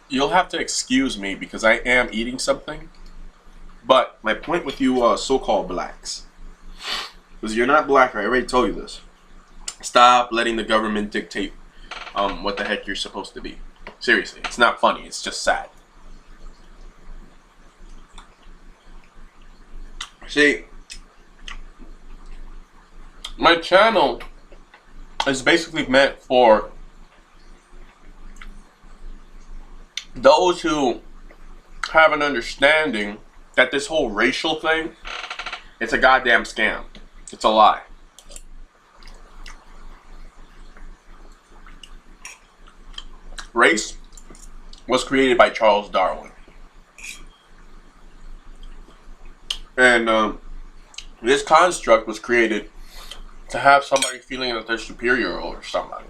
You'll have to excuse me because I am eating something. But my point with you so-called blacks, because you're not black, I already told you this. Stop letting the government dictate what the heck you're supposed to be. Seriously, it's not funny. It's just sad. See, my channel is basically meant for those who have an understanding that this whole racial thing, it's a goddamn scam. It's a lie. Race was created by Charles Darwin. And this construct was created to have somebody feeling that they're superior over somebody.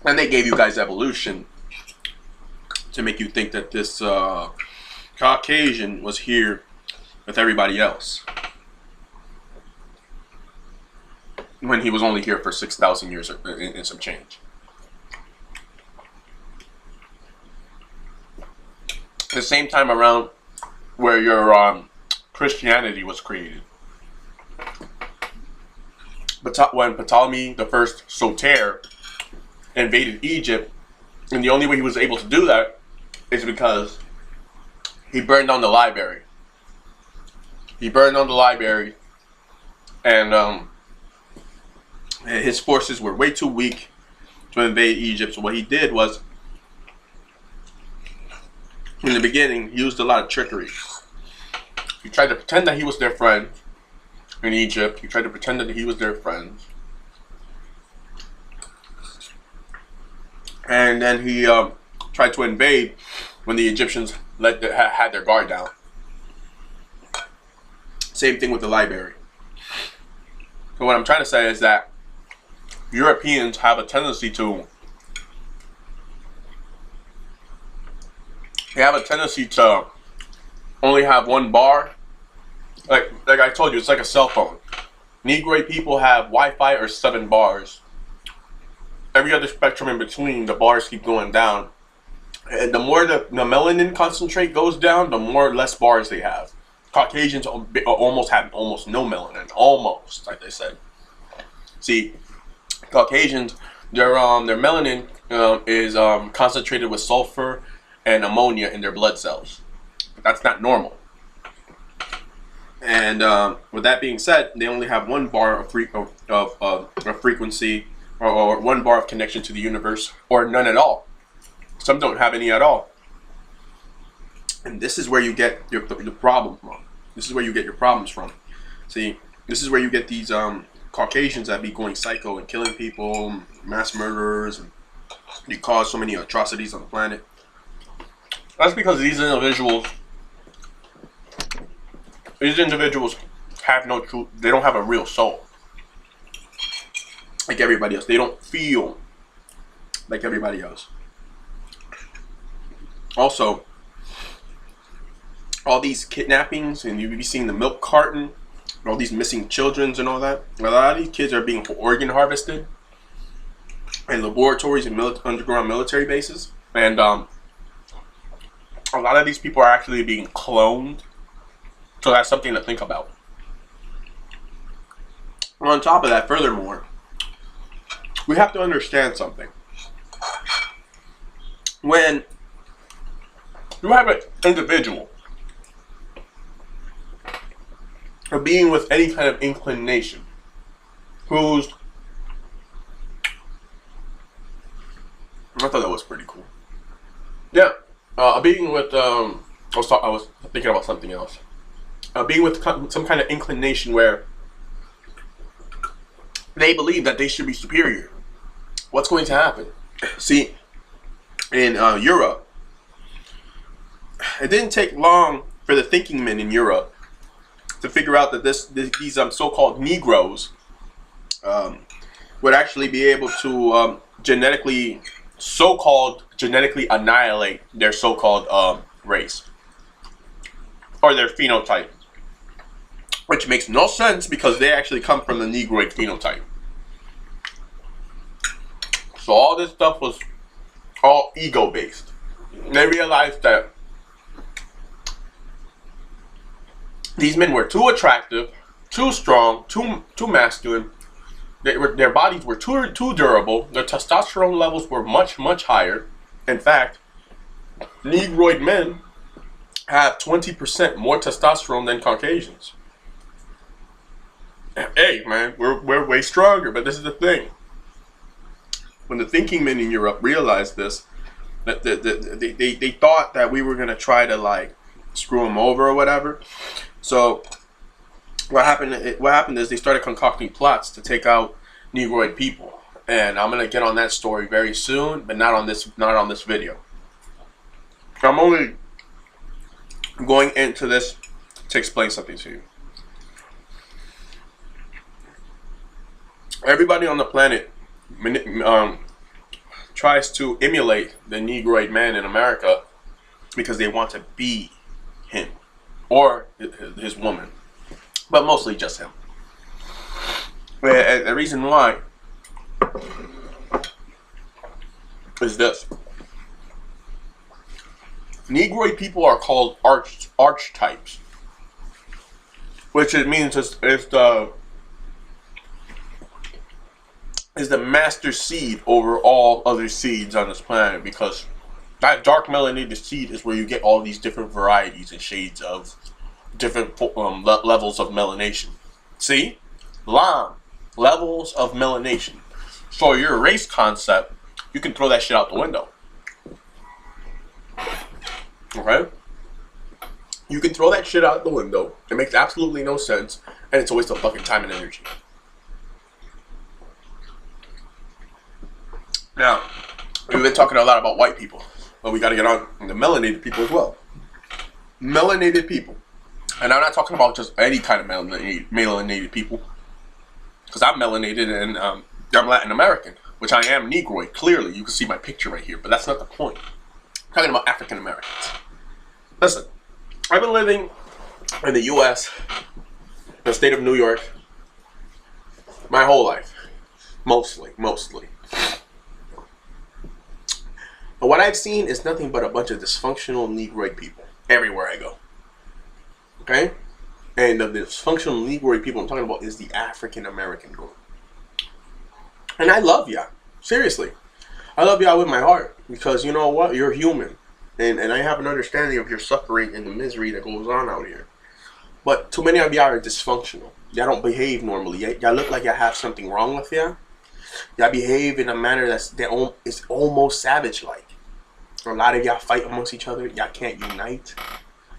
And they gave you guys evolution to make you think that this Caucasian was here with everybody else, when he was only here for 6,000 years and some change. The same time around where your Christianity was created. But when Ptolemy the First Soter invaded Egypt, and the only way he was able to do that is because he burned down the library. He burned down the library, and his forces were way too weak to invade Egypt. So what he did was, in the beginning, he used a lot of trickery. He tried to pretend that he was their friend in Egypt. He tried to pretend that he was their friend. And then he tried to invade when the Egyptians had their guard down. Same thing with the library. So what I'm trying to say is that Europeans have a tendency to only have one bar. Like I told you, it's like a cell phone. Negroid people have Wi-Fi or 7 bars. Every other spectrum in between, the bars keep going down. And the more the melanin concentrate goes down, the less bars they have. Caucasians almost have no melanin. Almost, like they said. See, Caucasians, their melanin is concentrated with sulfur and ammonia in their blood cells. But that's not normal. And with that being said, they only have 1 bar of frequency, or 1 bar of connection to the universe, or none at all. Some don't have any at all. And this is where you get the problem from. This is where you get your problems from. See, this is where you get these Caucasians that be going psycho and killing people, mass murderers, and they cause so many atrocities on the planet. That's because these individuals have no truth. They don't have a real soul. Like everybody else. They don't feel like everybody else. Also, all these kidnappings, and you be seeing the milk carton, all these missing children and all that. A lot of these kids are being organ harvested in laboratories and underground military bases. And a lot of these people are actually being cloned. So that's something to think about. On top of that, furthermore, we have to understand something. When you have an individual, a being with any kind of inclination, who's, I thought that was pretty cool. Yeah, a being with I was thinking about something else. A being with some kind of inclination where they believe that they should be superior. What's going to happen? See, in Europe, it didn't take long for the thinking men in Europe to figure out that these so-called Negroes would actually be able to genetically annihilate their so-called race or their phenotype, which makes no sense because they actually come from the Negroid phenotype. So all this stuff was all ego based. They realized that these men were too attractive, too strong, too masculine. Their bodies were too durable. Their testosterone levels were much higher. In fact, Negroid men have 20% more testosterone than Caucasians. Hey, man, we're way stronger. But this is the thing: when the thinking men in Europe realized this, that they thought that we were gonna try to like screw them over or whatever. So what happened is they started concocting plots to take out Negroid people, and I'm gonna get on that story very soon, but not on this video. I'm only going into this to explain something to you. Everybody on the planet tries to emulate the Negroid man in America because they want to be him or his woman, but mostly just him. And the reason why is this: Negroid people are called archetypes, which it means is the master seed over all other seeds on this planet, because that dark melanated seed is where you get all these different varieties and shades of different levels of melanation. See? Levels of melanation. So your race concept, you can throw that shit out the window. Okay? You can throw that shit out the window. It makes absolutely no sense, and it's a waste of fucking time and energy. Now, we've been talking a lot about white people, but we got to get on the melanated people as well. Melanated people. And I'm not talking about just any kind of melanated people, because I'm melanated and I'm Latin American, which I am Negroid. Clearly, you can see my picture right here, but that's not the point. I'm talking about African Americans. Listen, I've been living in the U.S., the state of New York, my whole life. Mostly. But what I've seen is nothing but a bunch of dysfunctional Negroid people everywhere I go. Okay? And the dysfunctional Negroid people I'm talking about is the African American group. And I love y'all. Seriously. I love y'all with my heart. Because you know what? You're human. And I have an understanding of your suffering and the misery that goes on out here. But too many of y'all are dysfunctional. Y'all don't behave normally. Y'all look like y'all have something wrong with y'all. Y'all behave in a manner that's almost savage-like. A lot of y'all fight amongst each other. Y'all can't unite.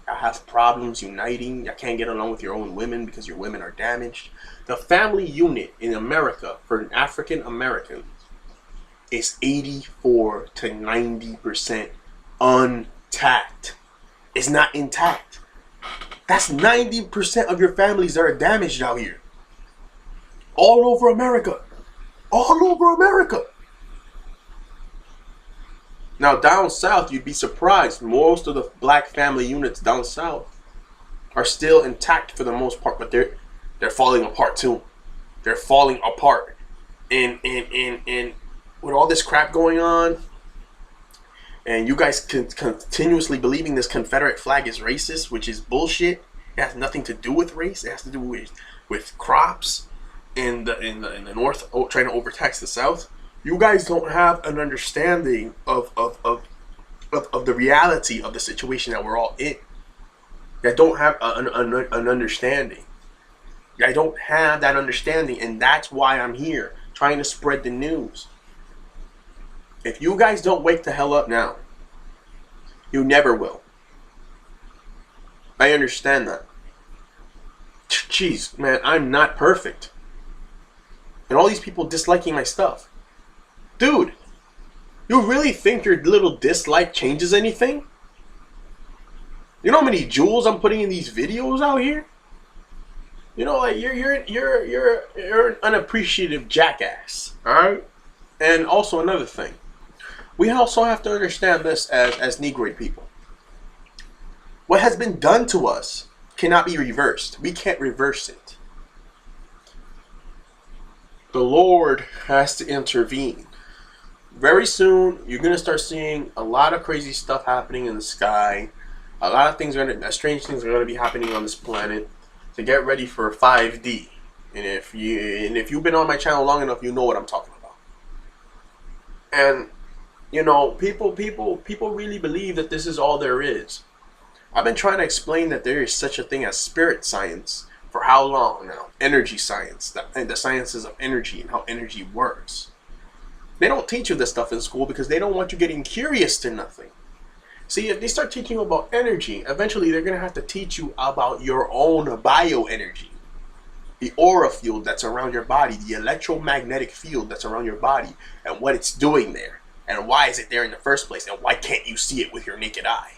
Y'all have problems uniting. Y'all can't get along with your own women because your women are damaged. The family unit in America for an African American is 84 to 90% untact. It's not intact. That's 90% of your families that are damaged out here. All over America. All over America. Now down south, you'd be surprised. Most of the black family units down south are still intact for the most part, but they're falling apart too. They're falling apart. And with all this crap going on, and you guys continuously believing this Confederate flag is racist, which is bullshit. It has nothing to do with race. It has to do with crops in the north trying to overtax the south. You guys don't have an understanding of the reality of the situation that we're all in. You don't have an understanding. I don't have that understanding, and that's why I'm here trying to spread the news. If you guys don't wake the hell up now, you never will. I understand that. Jeez, man, I'm not perfect. And all these people disliking my stuff. Dude, you really think your little dislike changes anything? You know how many jewels I'm putting in these videos out here? You know, like you're an unappreciative jackass. Alright? And also another thing. We also have to understand this as Negroid people. What has been done to us cannot be reversed. We can't reverse it. The Lord has to intervene. Very soon, you're gonna start seeing a lot of crazy stuff happening in the sky. A lot of things strange things are gonna be happening on this planet. To get ready for 5D. And if you've been on my channel long enough, you know what I'm talking about. And you know, people really believe that this is all there is. I've been trying to explain that there is such a thing as spirit science for how long now? Energy science, the sciences of energy and how energy works. They don't teach you this stuff in school because they don't want you getting curious to nothing. See, if they start teaching you about energy, eventually they're going to have to teach you about your own bioenergy. The aura field that's around your body, the electromagnetic field that's around your body, and what it's doing there. And why is it there in the first place? And why can't you see it with your naked eye?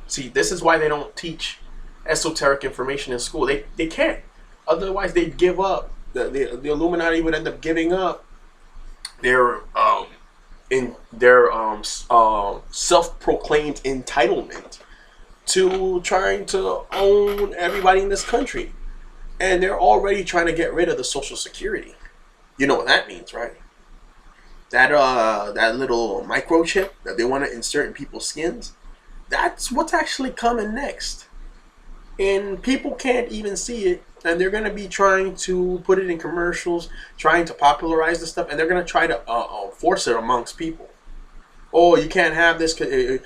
See, this is why they don't teach esoteric information in school. They can't. Otherwise, they'd give up. The Illuminati would end up giving up their self-proclaimed entitlement to trying to own everybody in this country. And they're already trying to get rid of the Social Security. You know what that means, right? That little microchip that they want to insert in people's skins, that's what's actually coming next. And people can't even see it, and they're going to be trying to put it in commercials, trying to popularize the stuff, and they're going to try to force it amongst people. Oh, you can't have this, the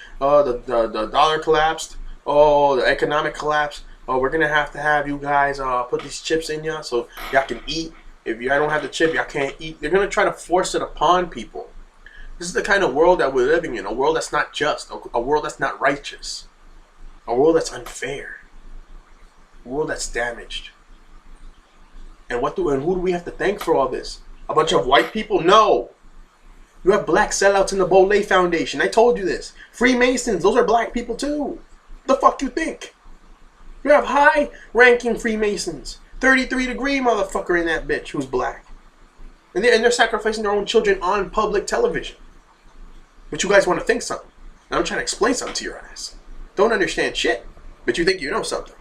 dollar collapsed, oh, the economic collapse, oh, we're going to have you guys put these chips in y'all so y'all can eat. If y'all don't have the chip, y'all can't eat. They're going to try to force it upon people. This is the kind of world that we're living in, a world that's not just, a world that's not righteous, a world that's unfair, a world that's damaged. And who do we have to thank for all this? A bunch of white people? No. You have black sellouts in the Bolé Foundation. I told you this. Freemasons, those are black people too. What the fuck you think? You have high-ranking Freemasons. 33-degree motherfucker in that bitch who's black. And they're sacrificing their own children on public television. But you guys want to think something. And I'm trying to explain something to your ass. Don't understand shit, but you think you know something.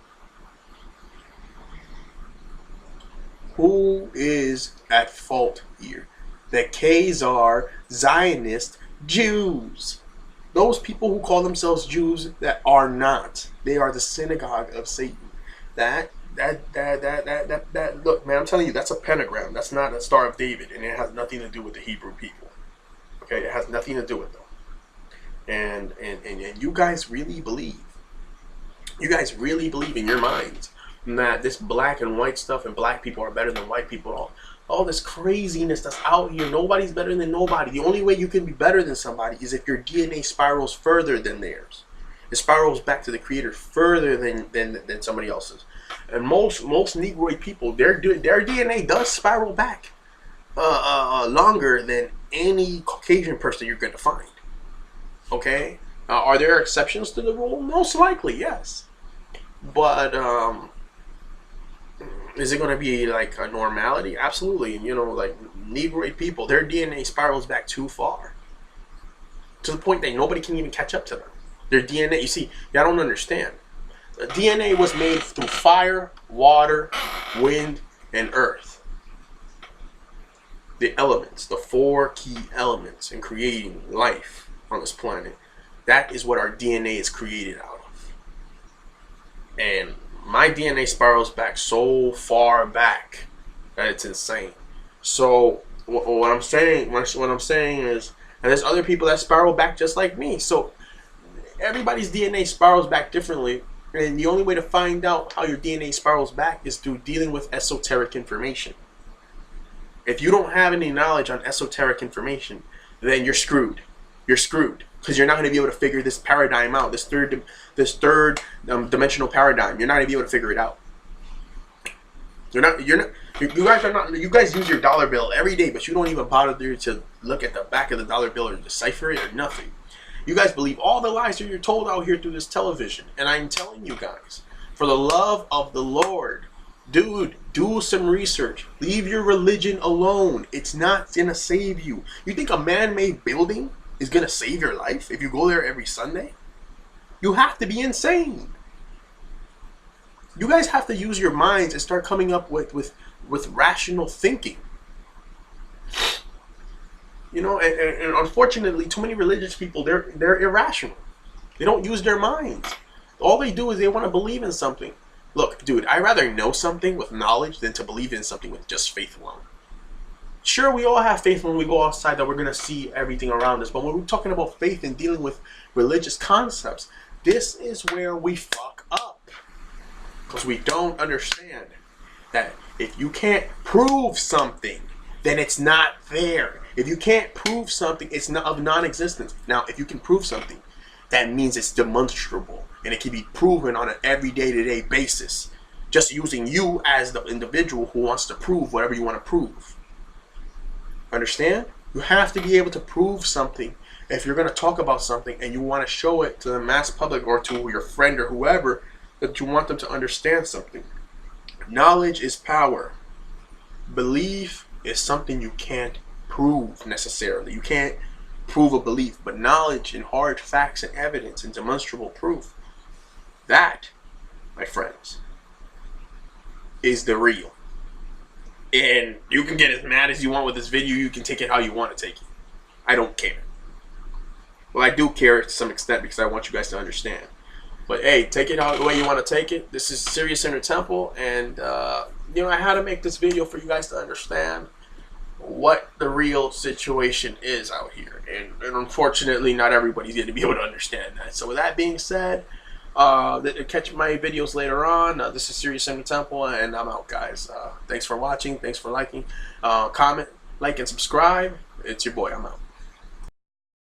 Who is at fault here? The Khazar Zionist Jews. Those people who call themselves Jews that are not. They are the synagogue of Satan. Look, man, I'm telling you, that's a pentagram. That's not a Star of David, and it has nothing to do with the Hebrew people. Okay, it has nothing to do with them. And you guys really believe in your minds that this black and white stuff and black people are better than white people. All this craziness that's out here. Nobody's better than nobody. The only way you can be better than somebody is if your DNA spirals further than theirs. It spirals back to the creator further than somebody else's. And most Negroid people, their DNA does spiral back longer than any Caucasian person you're going to find. Okay? Are there exceptions to the rule? Most likely, yes. But is it going to be like a normality? Absolutely. You know, like Negroid people, their DNA spirals back too far. To the point that nobody can even catch up to them. Their DNA, you see, y'all don't understand. The DNA was made through fire, water, wind, and earth. The elements, the 4 key elements in creating life on this planet. That is what our DNA is created out of. And my DNA spirals back so far back that it's insane. So what I'm saying is, and there's other people that spiral back just like me. So everybody's DNA spirals back differently, and the only way to find out how your DNA spirals back is through dealing with esoteric information. If you don't have any knowledge on esoteric information, then you're screwed. You're screwed. Because you're not going to be able to figure this paradigm out, this third dimensional paradigm. You're not going to be able to figure it out. You guys use your dollar bill every day, but you don't even bother to look at the back of the dollar bill or decipher it or nothing. You guys believe all the lies that you're told out here through this television. And I'm telling you guys, for the love of the Lord, dude, do some research. Leave your religion alone. It's not going to save you. You think a man-made building is going to save your life if you go there every Sunday? You have to be insane. You guys have to use your minds and start coming up with rational thinking. You know, and unfortunately, too many religious people, they're irrational. They don't use their minds. All they do is they want to believe in something. Look, dude, I'd rather know something with knowledge than to believe in something with just faith alone. Sure, we all have faith when we go outside that we're going to see everything around us. But when we're talking about faith and dealing with religious concepts, this is where we fuck up. Because we don't understand that if you can't prove something, then it's not there. If you can't prove something, it's not of non-existence. Now, if you can prove something, that means it's demonstrable. And it can be proven on an everyday to day basis. Just using you as the individual who wants to prove whatever you want to prove. Understand? You have to be able to prove something if you're going to talk about something and you want to show it to the mass public or to your friend or whoever that you want them to understand something. Knowledge is power. Belief is something you can't prove necessarily. You can't prove a belief, but knowledge and hard facts and evidence and demonstrable proof, that, my friends, is the real. And you can get as mad as you want with this video. You can take it how you want to take it. I don't care. Well, I do care to some extent because I want you guys to understand. But hey, take it the way you want to take it. This is Serious Center Temple, and you know, I had to make this video for you guys to understand what the real situation is out here. And unfortunately, not everybody's going to be able to understand that. So with that being said, catch my videos later on. This is Serious Center Temple, and I'm out, guys. Thanks for watching. Thanks for liking. Comment, like, and subscribe. It's your boy. I'm out.